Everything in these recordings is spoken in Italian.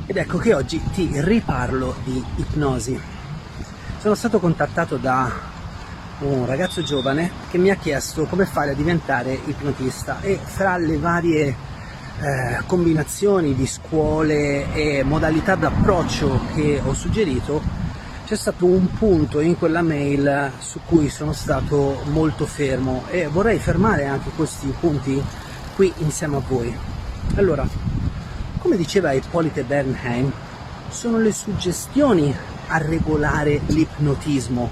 Ed ecco che oggi ti riparlo di ipnosi. Sono stato contattato da un ragazzo giovane che mi ha chiesto come fare a diventare ipnotista, e fra le varie combinazioni di scuole e modalità d'approccio che ho suggerito c'è stato un punto in quella mail su cui sono stato molto fermo e vorrei fermare anche questi punti qui insieme a voi. Allora, come diceva Hippolyte Bernheim, sono le suggestioni a regolare l'ipnotismo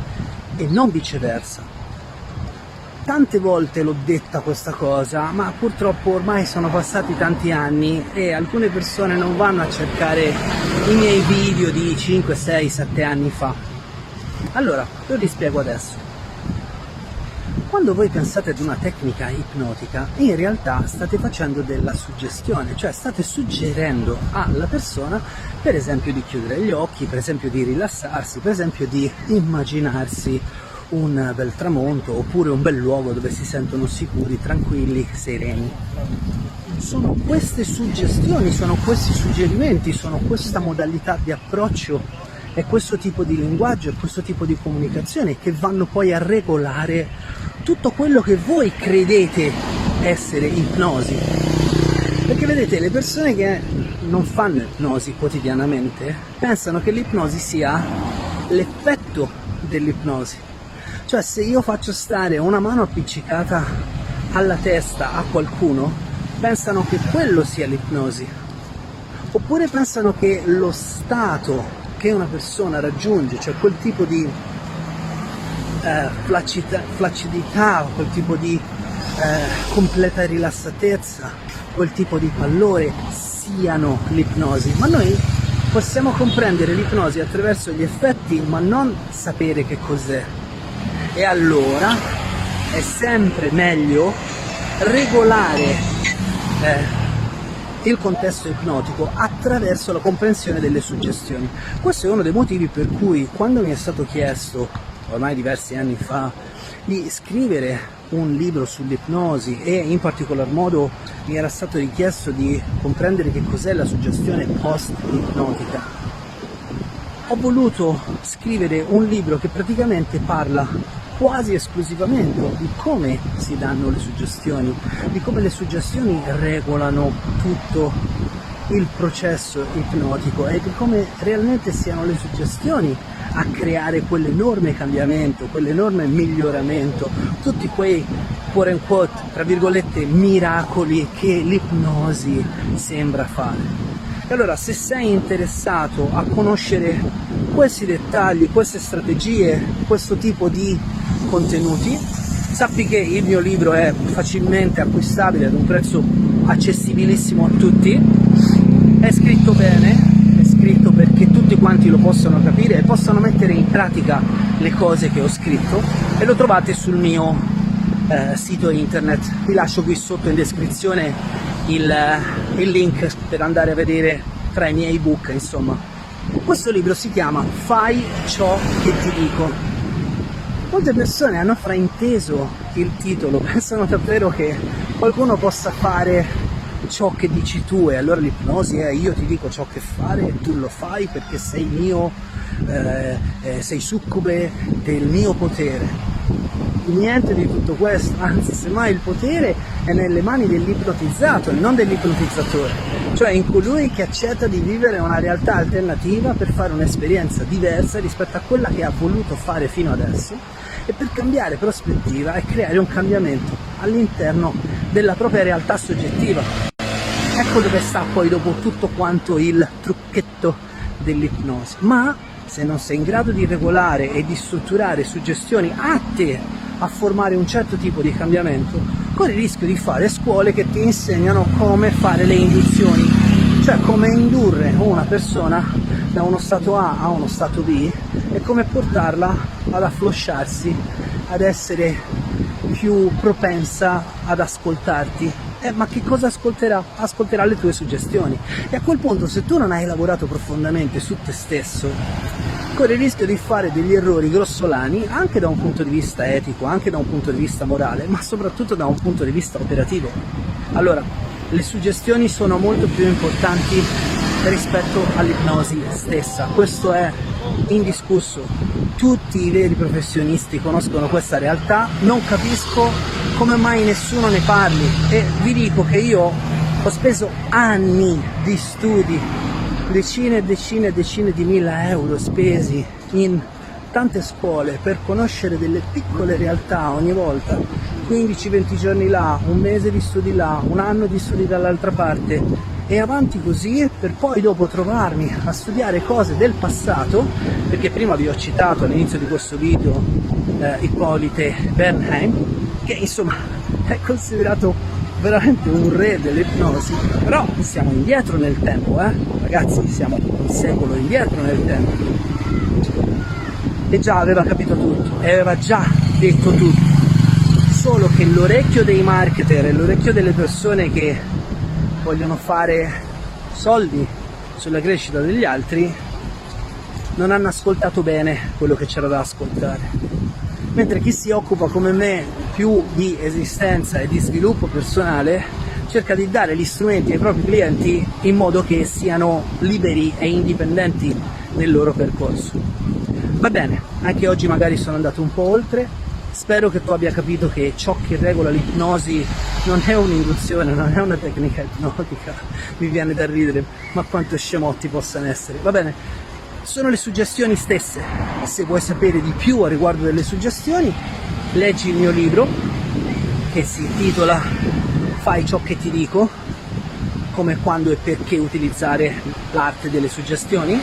e non viceversa. Tante volte l'ho detta questa cosa, ma purtroppo ormai sono passati tanti anni e alcune persone non vanno a cercare i miei video di 5, 6, 7 anni fa. Allora, lo rispiego adesso. Quando voi pensate ad una tecnica ipnotica, in realtà state facendo della suggestione, cioè state suggerendo alla persona, per esempio, di chiudere gli occhi, per esempio di rilassarsi, per esempio di immaginarsi un bel tramonto oppure un bel luogo dove si sentono sicuri, tranquilli, sereni. Sono queste suggestioni, sono questi suggerimenti, sono questa modalità di approccio e questo tipo di linguaggio e questo tipo di comunicazione che vanno poi a regolare tutto quello che voi credete essere ipnosi. Perché vedete, le persone che non fanno ipnosi quotidianamente pensano che l'ipnosi sia l'effetto dell'ipnosi. Cioè, se io faccio stare una mano appiccicata alla testa a qualcuno, pensano che quello sia l'ipnosi. Oppure pensano che lo stato che una persona raggiunge, cioè quel tipo di flaccidità, quel tipo di completa rilassatezza, quel tipo di pallore siano l'ipnosi. Ma noi possiamo comprendere l'ipnosi attraverso gli effetti, ma non sapere che cos'è. E allora è sempre meglio regolare il contesto ipnotico attraverso la comprensione delle suggestioni. Questo è uno dei motivi per cui, quando mi è stato chiesto ormai diversi anni fa di scrivere un libro sull'ipnosi, e in particolar modo mi era stato richiesto di comprendere che cos'è la suggestione post-ipnotica, ho voluto scrivere un libro che praticamente parla quasi esclusivamente di come si danno le suggestioni, di come le suggestioni regolano tutto il processo ipnotico e di come realmente siano le suggestioni a creare quell'enorme cambiamento, quell'enorme miglioramento, tutti quei quote unquote, tra virgolette, miracoli che l'ipnosi sembra fare. E allora, se sei interessato a conoscere questi dettagli, queste strategie, questo tipo di contenuti, sappi che il mio libro è facilmente acquistabile ad un prezzo accessibilissimo a tutti, è scritto bene, è scritto perché tutti quanti lo possano capire e possano mettere in pratica le cose che ho scritto, e lo trovate sul mio sito internet. Vi lascio qui sotto in descrizione il link per andare a vedere tra i miei ebook, insomma. Questo libro si chiama Fai ciò che ti dico. Molte persone hanno frainteso il titolo, pensano davvero che qualcuno possa fare ciò che dici tu, e allora l'ipnosi è: io ti dico ciò che fare e tu lo fai perché sei mio, sei succube del mio potere. Niente di tutto questo, anzi, semmai il potere è nelle mani dell'ipnotizzato e non dell'ipnotizzatore, cioè in colui che accetta di vivere una realtà alternativa per fare un'esperienza diversa rispetto a quella che ha voluto fare fino adesso, e per cambiare prospettiva e creare un cambiamento all'interno della propria realtà soggettiva. Ecco dove sta poi dopo tutto quanto il trucchetto dell'ipnosi. Ma se non sei in grado di regolare e di strutturare suggestioni atte a formare un certo tipo di cambiamento, corri il rischio di fare scuole che ti insegnano come fare le induzioni, cioè come indurre una persona da uno stato A a uno stato B e come portarla ad afflosciarsi, ad essere più propensa ad ascoltarti. Ma che cosa ascolterà? Ascolterà le tue suggestioni, e a quel punto, se tu non hai lavorato profondamente su te stesso, corri il rischio di fare degli errori grossolani, anche da un punto di vista etico, anche da un punto di vista morale, ma soprattutto da un punto di vista operativo. Allora, le suggestioni sono molto più importanti rispetto all'ipnosi stessa. Questo è indiscusso. Tutti i veri professionisti conoscono questa realtà, non capisco come mai nessuno ne parli, e vi dico che io ho speso anni di studi, decine e decine e decine di mila euro spesi in tante scuole per conoscere delle piccole realtà ogni volta, 15-20 giorni là, un mese di studi là, un anno di studi dall'altra parte e avanti così, per poi dopo trovarmi a studiare cose del passato, perché prima vi ho citato all'inizio di questo video Hippolyte Bernheim, che insomma è considerato veramente un re dell'ipnosi, però siamo indietro nel tempo, ragazzi, siamo un secolo indietro nel tempo. E già aveva capito tutto, e aveva già detto tutto, solo che l'orecchio dei marketer e l'orecchio delle persone che vogliono fare soldi sulla crescita degli altri non hanno ascoltato bene quello che c'era da ascoltare, mentre chi si occupa come me più di esistenza e di sviluppo personale cerca di dare gli strumenti ai propri clienti in modo che siano liberi e indipendenti nel loro percorso. Va bene, anche oggi magari sono andato un po' oltre, spero che tu abbia capito che ciò che regola l'ipnosi non è un'induzione, non è una tecnica ipnotica, mi viene da ridere, ma quanto scemotti possano essere. Va bene, sono le suggestioni stesse, se vuoi sapere di più a riguardo delle suggestioni, leggi il mio libro che si intitola Fai ciò che ti dico, come, quando e perché utilizzare l'arte delle suggestioni.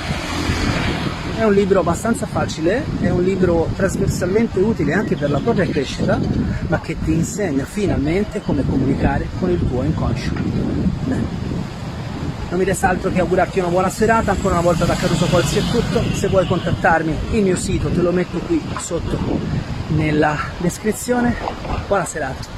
È un libro abbastanza facile, è un libro trasversalmente utile anche per la propria crescita, ma che ti insegna finalmente come comunicare con il tuo inconscio. Non mi resta altro che augurarti una buona serata. Ancora una volta da Caruso Colsi è tutto. Se vuoi contattarmi, il mio sito te lo metto qui sotto nella descrizione. Buona serata.